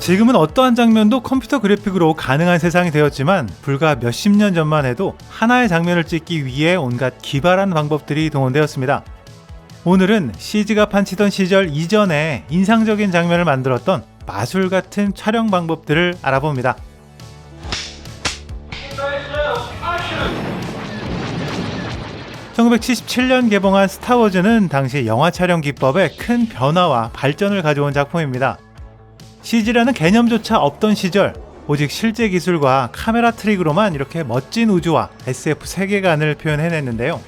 지금은 어떠한 장면도 컴퓨터 그래픽으로 가능한 세상이 되었지만 불과 몇십 년 전만 해도 하나의 장면을 찍기 위해 온갖 기발한 방법들이 동원되었습니다. 오늘은 CG가 판치던 시절 이전에 인상적인 장면을 만들었던 마술 같은 촬영 방법들을 알아봅니다. 1977년 개봉한 스타워즈는 당시 영화 촬영 기법에 큰 변화와 발전을 가져온 작품입니다. CG라는 개념조차 없던 시절, 오직 실제 기술과 카메라 트릭으로만 이렇게 멋진 우주와 SF 세계관을 표현해냈는데요.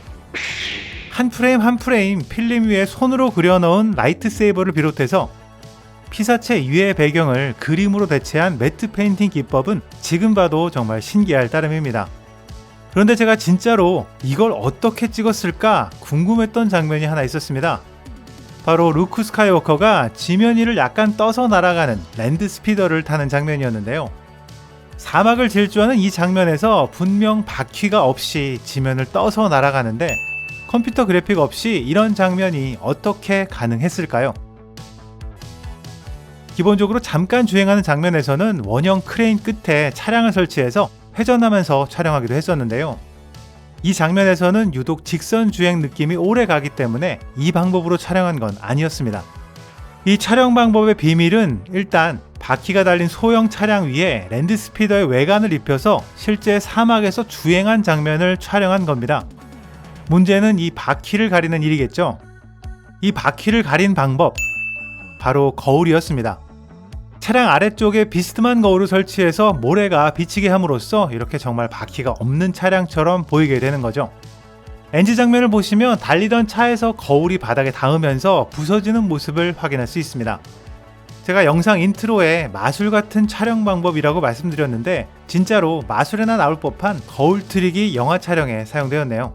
한 프레임 한 프레임 필름 위에 손으로 그려넣은 라이트세이버를 비롯해서 피사체 위의 배경을 그림으로 대체한 매트 페인팅 기법은 지금 봐도 정말 신기할 따름입니다. 그런데 제가 진짜로 이걸 어떻게 찍었을까 궁금했던 장면이 하나 있었습니다. 바로 루크 스카이워커가 지면 위를 약간 떠서 날아가는 랜드 스피더를 타는 장면이었는데요. 사막을 질주하는 이 장면에서 분명 바퀴가 없이 지면을 떠서 날아가는데 컴퓨터 그래픽 없이 이런 장면이 어떻게 가능했을까요? 기본적으로 잠깐 주행하는 장면에서는 원형 크레인 끝에 차량을 설치해서 회전하면서 촬영하기도 했었는데요. 이 장면에서는 유독 직선 주행 느낌이 오래 가기 때문에 이 방법으로 촬영한 건 아니었습니다. 이 촬영 방법의 비밀은 일단 바퀴가 달린 소형 차량 위에 랜드 스피더의 외관을 입혀서 실제 사막에서 주행한 장면을 촬영한 겁니다. 문제는 이 바퀴를 가리는 일이겠죠. 이 바퀴를 가린 방법, 바로 거울이었습니다. 차량 아래쪽에 비스듬한 거울을 설치해서 모래가 비치게 함으로써 이렇게 정말 바퀴가 없는 차량처럼 보이게 되는 거죠. NG 장면을 보시면 달리던 차에서 거울이 바닥에 닿으면서 부서지는 모습을 확인할 수 있습니다. 제가 영상 인트로에 마술 같은 촬영 방법이라고 말씀드렸는데 진짜로 마술에나 나올 법한 거울 트릭이 영화 촬영에 사용되었네요.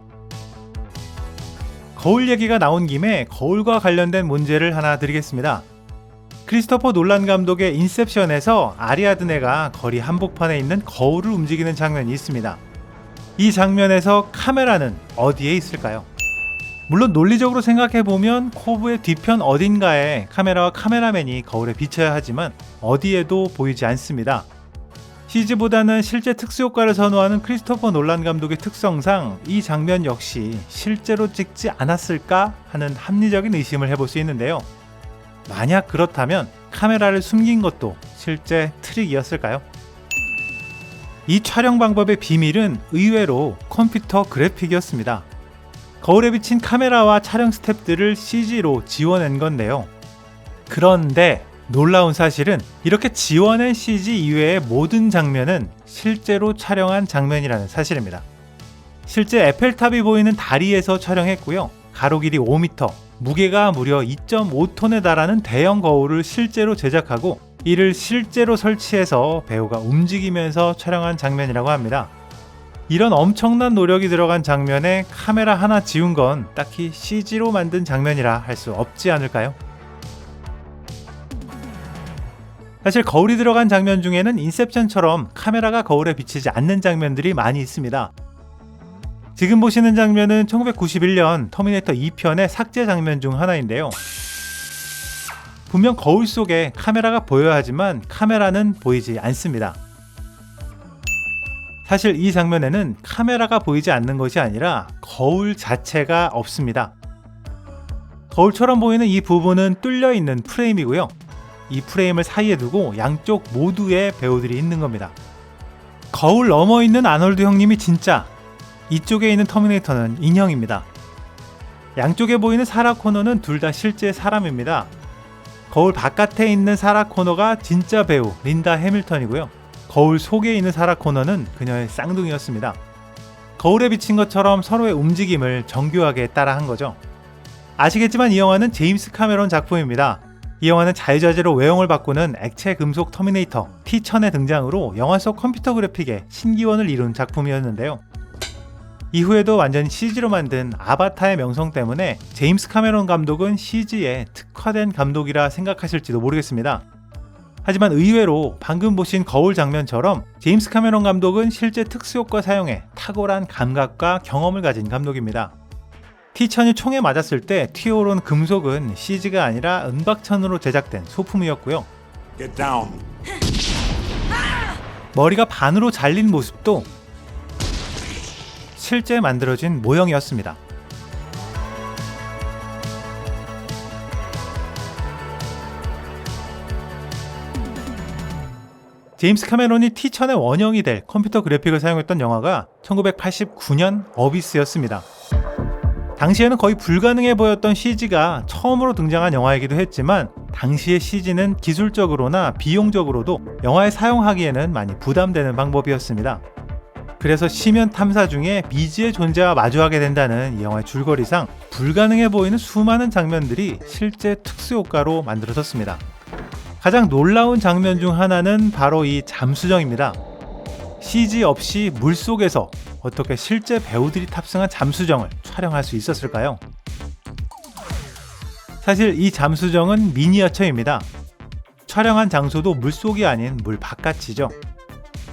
거울 얘기가 나온 김에 거울과 관련된 문제를 하나 드리겠습니다. 크리스토퍼 놀란 감독의 인셉션에서 아리아드네가 거리 한복판에 있는 거울을 움직이는 장면이 있습니다. 이 장면에서 카메라는 어디에 있을까요? 물론 논리적으로 생각해보면 코브의 뒤편 어딘가에 카메라와 카메라맨이 거울에 비쳐야 하지만 어디에도 보이지 않습니다. CG보다는 실제 특수효과를 선호하는 크리스토퍼 놀란 감독의 특성상 이 장면 역시 실제로 찍지 않았을까 하는 합리적인 의심을 해볼 수 있는데요. 만약 그렇다면 카메라를 숨긴 것도 실제 트릭이었을까요? 이 촬영 방법의 비밀은 의외로 컴퓨터 그래픽이었습니다. 거울에 비친 카메라와 촬영 스텝들을 CG로 지워낸 건데요. 그런데 놀라운 사실은 이렇게 지워낸 CG 이외의 모든 장면은 실제로 촬영한 장면이라는 사실입니다. 실제 에펠탑이 보이는 다리에서 촬영했고요. 가로 길이 5m, 무게가 무려 2.5톤에 달하는 대형 거울을 실제로 제작하고 이를 실제로 설치해서 배우가 움직이면서 촬영한 장면이라고 합니다. 이런 엄청난 노력이 들어간 장면에 카메라 하나 지운 건 딱히 CG로 만든 장면이라 할 수 없지 않을까요? 사실 거울이 들어간 장면 중에는 인셉션처럼 카메라가 거울에 비치지 않는 장면들이 많이 있습니다. 지금 보시는 장면은 1991년 터미네이터 2편의 삭제 장면 중 하나인데요. 분명 거울 속에 카메라가 보여야 하지만 카메라는 보이지 않습니다. 사실 이 장면에는 카메라가 보이지 않는 것이 아니라 거울 자체가 없습니다. 거울처럼 보이는 이 부분은 뚫려 있는 프레임이고요. 이 프레임을 사이에 두고 양쪽 모두에 배우들이 있는 겁니다. 거울 너머 있는 아놀드 형님이 진짜, 이쪽에 있는 터미네이터는 인형입니다. 양쪽에 보이는 사라 코너는 둘 다 실제 사람입니다. 거울 바깥에 있는 사라 코너가 진짜 배우 린다 해밀턴이고요. 거울 속에 있는 사라 코너는 그녀의 쌍둥이였습니다. 거울에 비친 것처럼 서로의 움직임을 정교하게 따라한 거죠. 아시겠지만 이 영화는 제임스 카메론 작품입니다. 이 영화는 자유자재로 외형을 바꾸는 액체 금속 터미네이터 T-1000의 등장으로 영화 속 컴퓨터 그래픽의 신기원을 이룬 작품이었는데요. 이후에도 완전히 CG로 만든 아바타의 명성 때문에 제임스 카메론 감독은 CG에 특화된 감독이라 생각하실지도 모르겠습니다. 하지만 의외로 방금 보신 거울 장면처럼 제임스 카메론 감독은 실제 특수효과 사용에 탁월한 감각과 경험을 가진 감독입니다. T-1000이 총에 맞았을 때 튀어오른 금속은 CG가 아니라 은박천으로 제작된 소품이었고요. Get down. 머리가 반으로 잘린 모습도 실제 만들어진 모형이었습니다. 제임스 카메론이 T-1000의 원형이 될 컴퓨터 그래픽을 사용했던 영화가 1989년 어비스였습니다. 당시에는 거의 불가능해 보였던 CG가 처음으로 등장한 영화이기도 했지만 당시의 CG는 기술적으로나 비용적으로도 영화에 사용하기에는 많이 부담되는 방법이었습니다. 그래서 심연 탐사 중에 미지의 존재와 마주하게 된다는 이 영화의 줄거리상 불가능해 보이는 수많은 장면들이 실제 특수효과로 만들어졌습니다. 가장 놀라운 장면 중 하나는 바로 이 잠수정입니다. CG 없이 물속에서 어떻게 실제 배우들이 탑승한 잠수정을 촬영할 수 있었을까요? 사실 이 잠수정은 미니어처입니다. 촬영한 장소도 물속이 아닌 물 바깥이죠.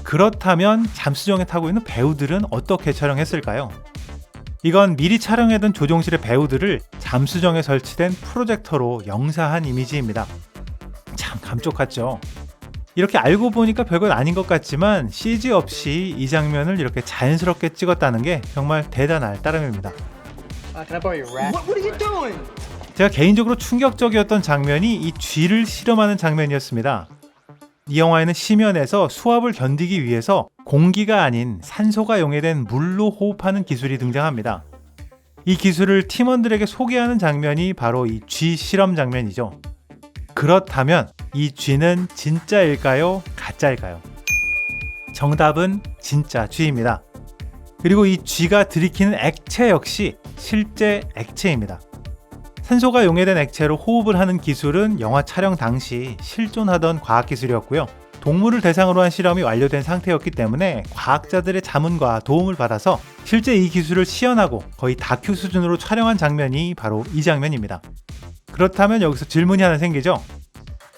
그렇다면 잠수정에 타고 있는 배우들은 어떻게 촬영했을까요? 이건 미리 촬영해둔 조종실의 배우들을 잠수정에 설치된 프로젝터로 영사한 이미지입니다. 참 감쪽 같죠? 이렇게 알고 보니까 별건 아닌 것 같지만 CG 없이 이 장면을 이렇게 자연스럽게 찍었다는 게 정말 대단할 따름입니다. 제가 개인적으로 충격적이었던 장면이 이 쥐를 실험하는 장면이었습니다. 이 영화에는 심연에서 수압을 견디기 위해서 공기가 아닌 산소가 용해된 물로 호흡하는 기술이 등장합니다. 이 기술을 팀원들에게 소개하는 장면이 바로 이 쥐 실험 장면이죠. 그렇다면 이 쥐는 진짜일까요? 가짜일까요? 정답은 진짜 쥐입니다. 그리고 이 쥐가 들이키는 액체 역시 실제 액체입니다. 산소가 용해된 액체로 호흡을 하는 기술은 영화 촬영 당시 실존하던 과학기술이었고요. 동물을 대상으로 한 실험이 완료된 상태였기 때문에 과학자들의 자문과 도움을 받아서 실제 이 기술을 시연하고 거의 다큐 수준으로 촬영한 장면이 바로 이 장면입니다. 그렇다면 여기서 질문이 하나 생기죠.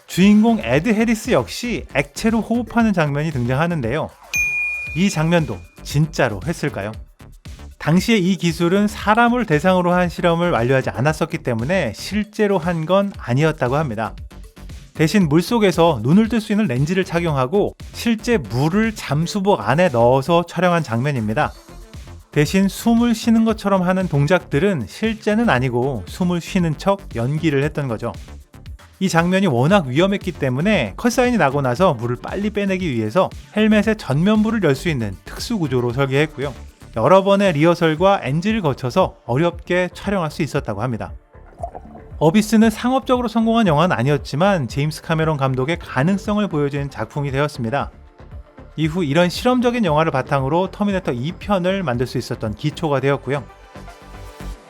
주인공 에드 해리스 역시 액체로 호흡하는 장면이 등장하는데요. 이 장면도 진짜로 했을까요? 당시에 이 기술은 사람을 대상으로 한 실험을 완료하지 않았었기 때문에 실제로 한 건 아니었다고 합니다. 대신 물속에서 눈을 뜰 수 있는 렌즈를 착용하고 실제 물을 잠수복 안에 넣어서 촬영한 장면입니다. 대신 숨을 쉬는 것처럼 하는 동작들은 실제는 아니고 숨을 쉬는 척 연기를 했던 거죠. 이 장면이 워낙 위험했기 때문에 컷사인이 나고 나서 물을 빨리 빼내기 위해서 헬멧의 전면부를 열 수 있는 특수 구조로 설계했고요. 여러 번의 리허설과 NG를 거쳐서 어렵게 촬영할 수 있었다고 합니다. 어비스는 상업적으로 성공한 영화는 아니었지만 제임스 카메론 감독의 가능성을 보여주는 작품이 되었습니다. 이후 이런 실험적인 영화를 바탕으로 터미네이터 2편을 만들 수 있었던 기초가 되었고요.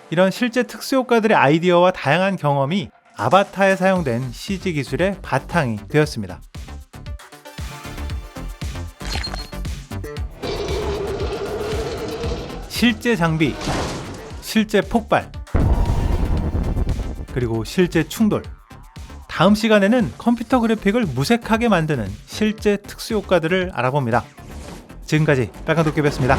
이런 실제 특수효과들의 아이디어와 다양한 경험이 아바타에 사용된 CG 기술의 바탕이 되었습니다. 실제 장비, 실제 폭발, 그리고 실제 충돌. 다음 시간에는 컴퓨터 그래픽을 무색하게 만드는 실제 특수효과들을 알아봅니다. 지금까지 빨간도깨비였습니다.